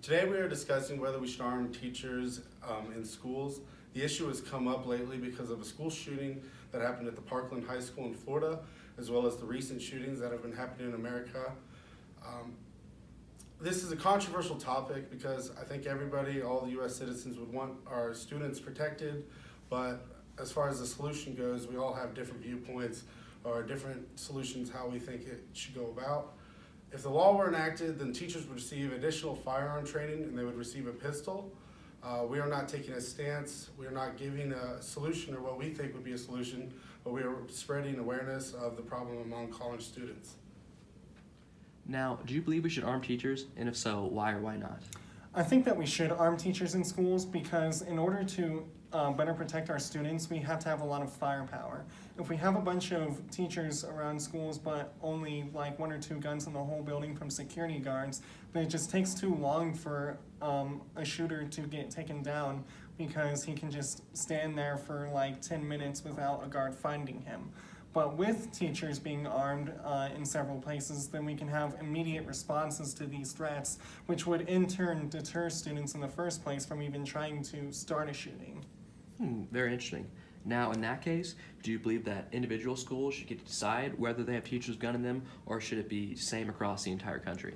Today we are discussing whether we should arm teachers in schools. The issue has come up lately because of a school shooting that happened at the Parkland High School in Florida, as well as the recent shootings that have been happening in America. Um, this is a controversial topic because I think everybody, all the U.S. citizens, would want our students protected, but as far as the solution goes, we all have different viewpoints or different solutions how we think it should go about. If the law were enacted, then teachers would receive additional firearm training and they would receive a pistol. We are not taking a stance. We are not giving a solution or what we think would be a solution, but we are spreading awareness of the problem among college students. Now, do you believe we should arm teachers? And if so, why or why not? I think that we should arm teachers in schools because in order to better protect our students, we have to have a lot of firepower. If we have a bunch of teachers around schools but only like one or two guns in the whole building from security guards, then it just takes too long for a shooter to get taken down because he can just stand there for like 10 minutes without a guard finding him. But with teachers being armed in several places, then we can have immediate responses to these threats, which would in turn deter students in the first place from even trying to start a shooting. Very interesting. Now, in that case, do you believe that individual schools should get to decide whether they have teachers with gun in them, or should it be same across the entire country?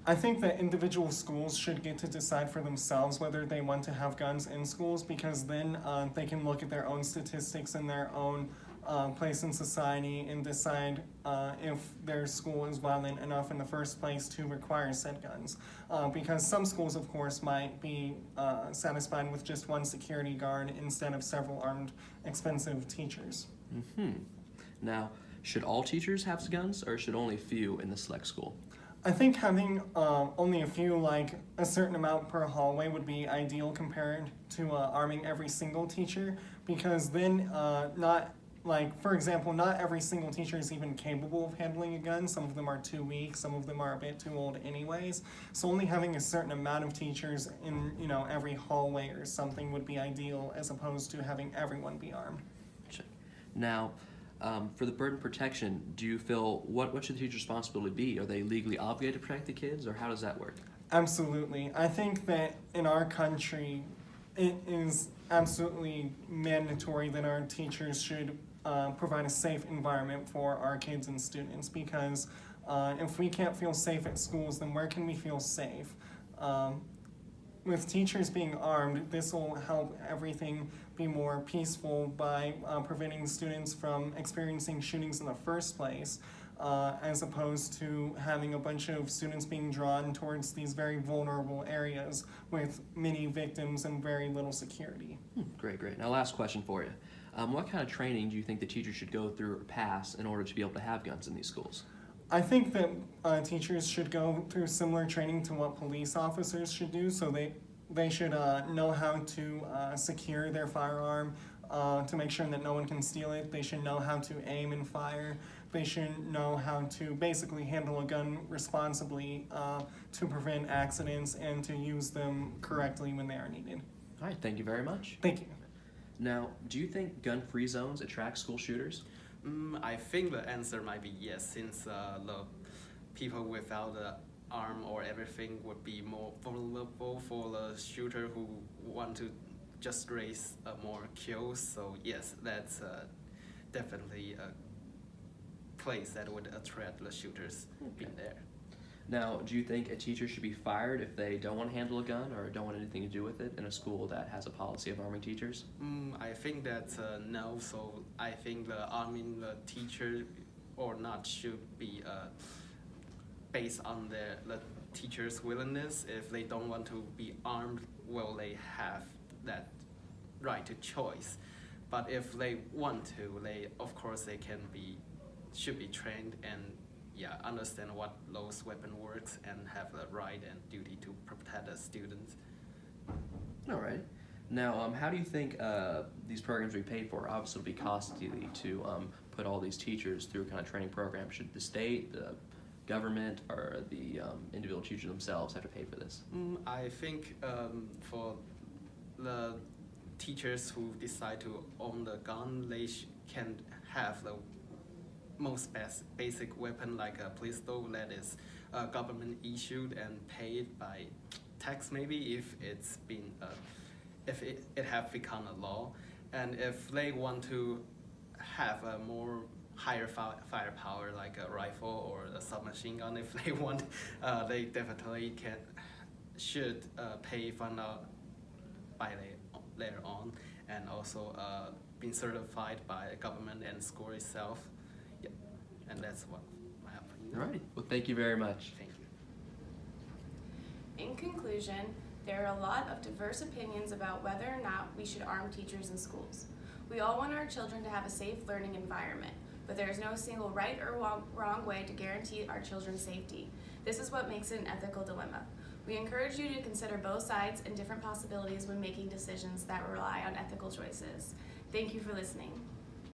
I think that individual schools should get to decide for themselves whether they want to have guns in schools because then they can look at their own statistics and their own place in society and decide if their school is violent enough in the first place to require said guns. Because some schools, of course, might be satisfied with just one security guard instead of several armed, expensive teachers. Now, should all teachers have guns, or should only a few in the select school? I think having only a few, like a certain amount per hallway, would be ideal compared to arming every single teacher, because then for example, not every single teacher is even capable of handling a gun. Some of them are too weak, some of them are a bit too old anyways. So only having a certain amount of teachers in, every hallway or something would be ideal as opposed to having everyone be armed. Now, for the burden protection, do you feel, what should the teacher's responsibility be? Are they legally obligated to protect the kids, or how does that work? Absolutely. I think that in our country, it is absolutely mandatory that our teachers should provide a safe environment for our kids and students, because if we can't feel safe at schools, then where can we feel safe? With teachers being armed, this will help everything be more peaceful by preventing students from experiencing shootings in the first place, as opposed to having a bunch of students being drawn towards these very vulnerable areas with many victims and very little security. Great. Now, last question for you. What kind of training do you think the teachers should go through or pass in order to be able to have guns in these schools? I think that teachers should go through similar training to what police officers should do, so they should know how to secure their firearm to make sure that no one can steal it. They should know how to aim and fire. They should know how to basically handle a gun responsibly to prevent accidents and to use them correctly when they are needed. All right, thank you very much. Thank you. Now, do you think gun-free zones attract school shooters? I think the answer might be yes, since the people without the arm or everything would be more vulnerable for the shooter who want to just raise more kills. So yes, that's definitely a place that would attract the shooters in there. Now, do you think a teacher should be fired if they don't want to handle a gun or don't want anything to do with it in a school that has a policy of arming teachers? I think that's no. So I think the arming the teacher or not should be based on the teacher's willingness. If they don't want to be armed, well, they have that right to choice. But if they want to, of course they should be trained and understand what those weapon works and have the right and duty to protect the students. All right. Now, how do you think these programs will be paid for? Obviously, it'll be costly to put all these teachers through a kind of training program. Should the state, the government, or the individual teachers themselves have to pay for this? I think for the teachers who decide to own the gun, they can have the most basic weapon like a pistol that is government issued and paid by tax maybe if it's been if it have become a law, and if they want to have a more higher firepower like a rifle or a submachine gun, if they want, they definitely should pay fund out by later on, and also being certified by the government and school itself. Yep, and that's what my opinion. Alrighty. Well, thank you very much. Thank you. In conclusion, there are a lot of diverse opinions about whether or not we should arm teachers in schools. We all want our children to have a safe learning environment, but there is no single right or wrong way to guarantee our children's safety. This is what makes it an ethical dilemma. We encourage you to consider both sides and different possibilities when making decisions that rely on ethical choices. Thank you for listening.